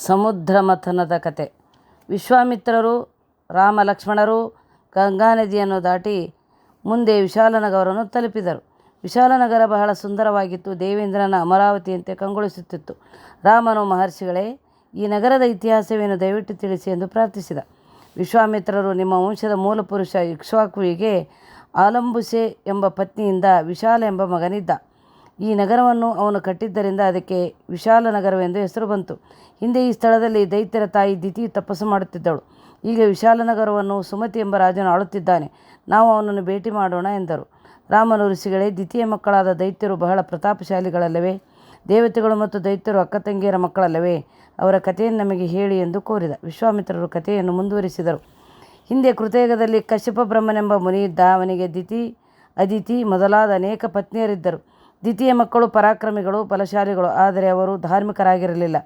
ಸಮುದ್ರ ಮಥನದ ಕತೆ. ವಿಶ್ವಾಮಿತ್ರರು ರಾಮ ಲಕ್ಷ್ಮಣರು ಗಂಗಾ ನದಿಯನ್ನು ದಾಟಿ ಮುಂದೆ ವಿಶಾಲನಗರವನ್ನು ತಲುಪಿದರು. ವಿಶಾಲನಗರ ಬಹಳ ಸುಂದರವಾಗಿತ್ತು. ದೇವೇಂದ್ರನ ಅಮರಾವತಿಯಂತೆ ಕಂಗೊಳಿಸುತ್ತಿತ್ತು. ರಾಮನು, ಮಹರ್ಷಿಗಳೇ, ಈ ನಗರದ ಇತಿಹಾಸವೇನು, ದಯವಿಟ್ಟು ತಿಳಿಸಿ ಎಂದು ಪ್ರಾರ್ಥಿಸಿದ. ವಿಶ್ವಾಮಿತ್ರರು, ನಿಮ್ಮ ವಂಶದ ಮೂಲಪುರುಷ ಇಕ್ಷ್ವಾಕುವಿಗೆ ಆಲಂಬುಸೆ ಎಂಬ ಪತ್ನಿಯಿಂದ ವಿಶಾಲ ಎಂಬ ಮಗನಿದ್ದ. ಈ ನಗರವನ್ನು ಅವನು ಕಟ್ಟಿದ್ದರಿಂದ ಅದಕ್ಕೆ ವಿಶಾಲ ನಗರವೆಂದು ಹೆಸರು ಬಂತು. ಹಿಂದೆ ಈ ಸ್ಥಳದಲ್ಲಿ ದೈತ್ಯರ ತಾಯಿ ದಿತಿ ತಪಸ್ಸು ಮಾಡುತ್ತಿದ್ದಳು. ಈಗ ವಿಶಾಲ ನಗರವನ್ನು ಸುಮತಿ ಎಂಬ ರಾಜನು ಆಳುತ್ತಿದ್ದಾನೆ. ನಾವು ಅವನನ್ನು ಭೇಟಿ ಮಾಡೋಣ ಎಂದರು. ರಾಮನು, ಋಷಿಗಳೇ, ದಿತಿಯ ಮಕ್ಕಳಾದ ದೈತ್ಯರು ಬಹಳ ಪ್ರತಾಪಶಾಲಿಗಳಲ್ಲವೇ? ದೇವತೆಗಳು ಮತ್ತು ದೈತ್ಯರು ಅಕ್ಕ ತಂಗಿಯರ ಮಕ್ಕಳಲ್ಲವೇ? ಅವರ ಕಥೆಯನ್ನು ನಮಗೆ ಹೇಳಿ ಎಂದು ಕೋರಿದ. ವಿಶ್ವಾಮಿತ್ರರು ಕಥೆಯನ್ನು ಮುಂದುವರಿಸಿದರು. ಹಿಂದೆ ಕೃತಯುಗದಲ್ಲಿ ಕಶ್ಯಪ ಬ್ರಹ್ಮನೆಂಬ ಮುನಿಯಿದ್ದ. ಅವನಿಗೆ ದಿತಿ, ಅದಿತಿ ಮೊದಲಾದ ಅನೇಕ ಪತ್ನಿಯರಿದ್ದರು. ದಿತಿಯ ಮಕ್ಕಳು ಪರಾಕ್ರಮಿಗಳು, ಬಲಶಾಲಿಗಳು, ಆದರೆ ಅವರು ಧಾರ್ಮಿಕರಾಗಿರಲಿಲ್ಲ.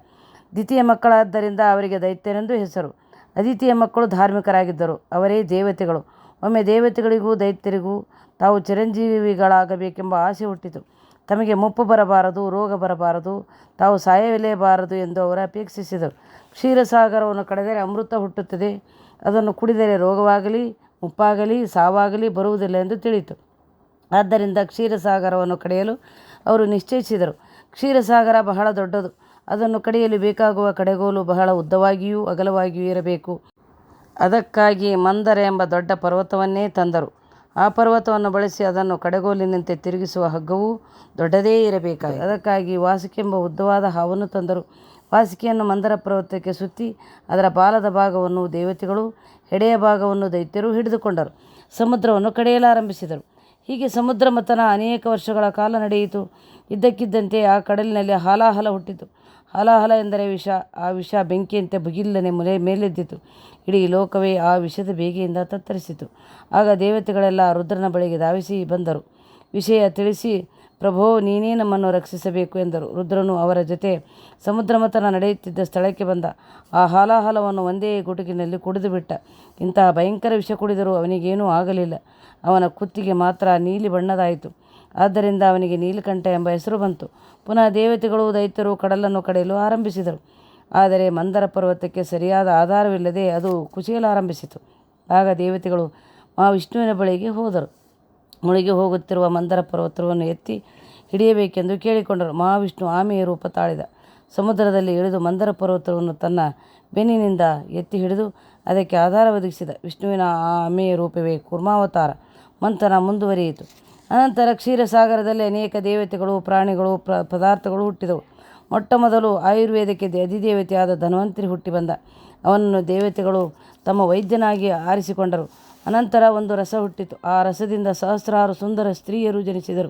ದಿತಿಯ ಮಕ್ಕಳಾದ್ದರಿಂದ ಅವರಿಗೆ ದೈತ್ಯರೆಂದು ಹೆಸರು. ಅದಿತಿಯ ಮಕ್ಕಳು ಧಾರ್ಮಿಕರಾಗಿದ್ದರು, ಅವರೇ ದೇವತೆಗಳು. ಒಮ್ಮೆ ದೇವತೆಗಳಿಗೂ ದೈತ್ಯರಿಗೂ ತಾವು ಚಿರಂಜೀವಿಗಳಾಗಬೇಕೆಂಬ ಆಸೆ ಹುಟ್ಟಿತು. ತಮಗೆ ಮುಪ್ಪು ಬರಬಾರದು, ರೋಗ ಬರಬಾರದು, ತಾವು ಸಾಯಲೇಬಾರದು ಎಂದು ಅವರು ಅಪೇಕ್ಷಿಸಿದರು. ಕ್ಷೀರಸಾಗರವನ್ನು ಕಡೆದರೆ ಅಮೃತ ಹುಟ್ಟುತ್ತದೆ, ಅದನ್ನು ಕುಡಿದರೆ ರೋಗವಾಗಲಿ, ಮುಪ್ಪಾಗಲಿ, ಸಾವಾಗಲಿ ಬರುವುದಿಲ್ಲ ಎಂದು ತಿಳಿಯಿತು. ಆದ್ದರಿಂದ ಕ್ಷೀರಸಾಗರವನ್ನು ಕಡೆಯಲು ಅವರು ನಿಶ್ಚಯಿಸಿದರು. ಕ್ಷೀರಸಾಗರ ಬಹಳ ದೊಡ್ಡದು. ಅದನ್ನು ಕಡೆಯಲು ಬೇಕಾಗುವ ಕಡೆಗೋಲು ಬಹಳ ಉದ್ದವಾಗಿಯೂ ಅಗಲವಾಗಿಯೂ ಇರಬೇಕು. ಅದಕ್ಕಾಗಿ ಮಂದರ ಎಂಬ ದೊಡ್ಡ ಪರ್ವತವನ್ನೇ ತಂದರು. ಆ ಪರ್ವತವನ್ನು ಬಳಸಿ ಅದನ್ನು ಕಡೆಗೋಲಿನಂತೆ ತಿರುಗಿಸುವ ಹಗ್ಗವೂ ದೊಡ್ಡದೇ ಇರಬೇಕಾಗಿದೆ. ಅದಕ್ಕಾಗಿ ವಾಸುಕೆಂಬ ಉದ್ದವಾದ ಹಾವನ್ನು ತಂದರು. ವಾಸುಕಿಯನ್ನು ಮಂದರ ಪರ್ವತಕ್ಕೆ ಸುತ್ತಿ ಅದರ ಬಾಲದ ಭಾಗವನ್ನು ದೇವತೆಗಳು, ಹೆಡೆಯ ಭಾಗವನ್ನು ದೈತ್ಯರು ಹಿಡಿದುಕೊಂಡರು. ಸಮುದ್ರವನ್ನು ಕಡೆಯಲಾರಂಭಿಸಿದರು. ಹೀಗೆ ಸಮುದ್ರ ಮಥನ ಅನೇಕ ವರ್ಷಗಳ ಕಾಲ ನಡೆಯಿತು. ಇದ್ದಕ್ಕಿದ್ದಂತೆ ಆ ಕಡಲಿನಲ್ಲಿ ಹಾಲಾಹಲ ಹುಟ್ಟಿತು. ಹಾಲಾಹಲ ಎಂದರೆ ವಿಷ. ಆ ವಿಷ ಬೆಂಕಿಯಂತೆ ಭುಗಿಲ್ಲನೆ ಮೇಲೆದ್ದಿತು. ಇಡೀ ಲೋಕವೇ ಆ ವಿಷದ ಬೇಗೆಯಿಂದ ತತ್ತರಿಸಿತು. ಆಗ ದೇವತೆಗಳೆಲ್ಲ ರುದ್ರನ ಬಳಿಗೆ ಧಾವಿಸಿ ಬಂದರು. ವಿಷಯ ತಿಳಿಸಿ, ಪ್ರಭೋ, ನೀನೇ ನಮ್ಮನ್ನು ರಕ್ಷಿಸಬೇಕು ಎಂದರು. ರುದ್ರನು ಅವರ ಜೊತೆ ಸಮುದ್ರ ಮಥನ ನಡೆಯುತ್ತಿದ್ದ ಸ್ಥಳಕ್ಕೆ ಬಂದ. ಆ ಹಾಲಾಹಲವನ್ನು ಒಂದೇ ಗುಟುಕಿನಲ್ಲಿ ಕುಡಿದು ಬಿಟ್ಟ. ಇಂತಹ ಭಯಂಕರ ವಿಷ ಕುಡಿದರೂ ಅವನಿಗೇನೂ ಆಗಲಿಲ್ಲ. ಅವನ ಕುತ್ತಿಗೆ ಮಾತ್ರ ನೀಲಿ ಬಣ್ಣದಾಯಿತು. ಆದ್ದರಿಂದ ಅವನಿಗೆ ನೀಲಕಂಠ ಎಂಬ ಹೆಸರು ಬಂತು. ಪುನಃ ದೇವತೆಗಳು, ದೈತ್ಯರು ಕಡಲನ್ನು ಕಡೆಯಲು ಆರಂಭಿಸಿದರು. ಆದರೆ ಮಂದರ ಪರ್ವತಕ್ಕೆ ಸರಿಯಾದ ಆಧಾರವಿಲ್ಲದೆ ಅದು ಕುಸಿಯಲಾರಂಭಿಸಿತು. ಆಗ ದೇವತೆಗಳು ಮಹಾವಿಷ್ಣುವಿನ ಬಳಿಗೆ ಹೋದರು. ಮುಳುಗಿ ಹೋಗುತ್ತಿರುವ ಮಂದರ ಪರ್ವತವನ್ನು ಎತ್ತಿ ಹಿಡಿಯಬೇಕೆಂದು ಕೇಳಿಕೊಂಡರು. ಮಹಾವಿಷ್ಣು ಆಮೆಯ ರೂಪ ತಾಳಿದ. ಸಮುದ್ರದಲ್ಲಿ ಇಳಿದು ಮಂದರ ಪರ್ವತವನ್ನು ತನ್ನ ಬೆನ್ನಿನಿಂದ ಎತ್ತಿ ಹಿಡಿದು ಅದಕ್ಕೆ ಆಧಾರ ಒದಗಿಸಿದ. ವಿಷ್ಣುವಿನ ಆ ಆಮೆಯ ರೂಪವೇ ಕೂರ್ಮಾವತಾರ. ಮಂಥನ ಮುಂದುವರಿಯಿತು. ಅನಂತರ ಕ್ಷೀರಸಾಗರದಲ್ಲಿ ಅನೇಕ ದೇವತೆಗಳು, ಪ್ರಾಣಿಗಳು, ಪದಾರ್ಥಗಳು ಹುಟ್ಟಿದವು. ಮೊಟ್ಟ ಮೊದಲು ಆಯುರ್ವೇದಕ್ಕೆ ಅಧಿದೇವತೆಯಾದ ಧನ್ವಂತರಿ ಹುಟ್ಟಿ ಬಂದ. ಅವನನ್ನು ದೇವತೆಗಳು ತಮ್ಮ ವೈದ್ಯನಾಗಿ ಆರಿಸಿಕೊಂಡರು. ಅನಂತರ ಒಂದು ರಸ ಹುಟ್ಟಿತು. ಆ ರಸದಿಂದ ಸಹಸ್ರಾರು ಸುಂದರ ಸ್ತ್ರೀಯರು ಜನಿಸಿದರು.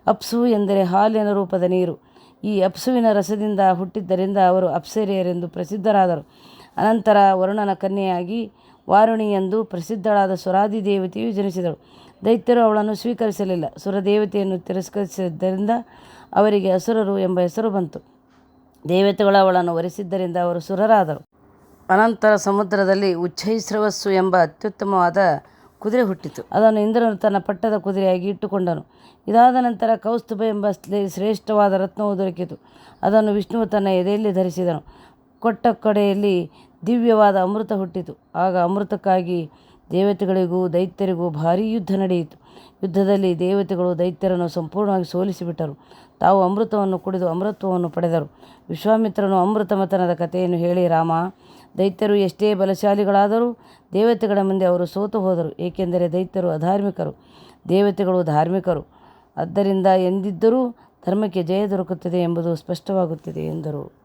ಅಪ್ಸು ಎಂದರೆ ಹಾಲಿನ ರೂಪದ ನೀರು. ಈ ಅಪ್ಸುವಿನ ರಸದಿಂದ ಹುಟ್ಟಿದ್ದರಿಂದ ಅವರು ಅಪ್ಸರೆಯರೆಂದು ಪ್ರಸಿದ್ಧರಾದರು. ಅನಂತರ ವರುಣನ ಕನ್ಯೆಯಾಗಿ ವಾರುಣಿ ಎಂದು ಪ್ರಸಿದ್ಧಳಾದ ಸುರಾದಿ ದೇವತೆಯು ಜನಿಸಿದಳು. ದೈತ್ಯರು ಅವಳನ್ನು ಸ್ವೀಕರಿಸಲಿಲ್ಲ. ಸುರದೇವತೆಯನ್ನು ತಿರಸ್ಕರಿಸಿದ್ದರಿಂದ ಅವರಿಗೆ ಅಸುರರು ಎಂಬ ಹೆಸರು ಬಂತು. ದೇವತೆಗಳು ಅವಳನ್ನು ವರಿಸಿದ್ದರಿಂದ ಅವರು ಸುರರಾದರು. ಅನಂತರ ಸಮುದ್ರದಲ್ಲಿ ಉಚ್ಛೈಸ್ರವಸ್ಸು ಎಂಬ ಅತ್ಯುತ್ತಮವಾದ ಕುದುರೆ ಹುಟ್ಟಿತು. ಅದನ್ನು ಇಂದ್ರನು ತನ್ನ ಪಟ್ಟದ ಕುದುರೆಯಾಗಿ ಇಟ್ಟುಕೊಂಡನು. ಇದಾದ ನಂತರ ಕೌಸ್ತುಭ ಎಂಬ ಶ್ರೇಷ್ಠವಾದ ರತ್ನವು ದೊರಕಿತು. ಅದನ್ನು ವಿಷ್ಣುವು ತನ್ನ ಎದೆಯಲ್ಲಿ ಧರಿಸಿದನು. ಕೊಟ್ಟ ಕಡೆಯಲ್ಲಿ ದಿವ್ಯವಾದ ಅಮೃತ ಹುಟ್ಟಿತು. ಆಗ ಅಮೃತಕ್ಕಾಗಿ ದೇವತೆಗಳಿಗೂ ದೈತ್ಯರಿಗೂ ಭಾರೀ ಯುದ್ಧ ನಡೆಯಿತು. ಯುದ್ಧದಲ್ಲಿ ದೇವತೆಗಳು ದೈತ್ಯರನ್ನು ಸಂಪೂರ್ಣವಾಗಿ ಸೋಲಿಸಿಬಿಟ್ಟರು. ತಾವು ಅಮೃತವನ್ನು ಕುಡಿದು ಅಮೃತವನ್ನು ಪಡೆದರು. ವಿಶ್ವಾಮಿತ್ರನು ಅಮೃತ ಮಥನದ ಕಥೆಯನ್ನು ಹೇಳಿ, ರಾಮ, ದೈತ್ಯರು ಎಷ್ಟೇ ಬಲಶಾಲಿಗಳಾದರೂ ದೇವತೆಗಳ ಮುಂದೆ ಅವರು ಸೋತು ಹೋದರು. ಏಕೆಂದರೆ ದೈತ್ಯರು ಅಧಾರ್ಮಿಕರು, ದೇವತೆಗಳು ಧಾರ್ಮಿಕರು. ಆದ್ದರಿಂದ ಎಂದಿದ್ದರೂ ಧರ್ಮಕ್ಕೆ ಜಯ ದೊರಕುತ್ತದೆ ಎಂಬುದು ಸ್ಪಷ್ಟವಾಗುತ್ತದೆ ಎಂದರು.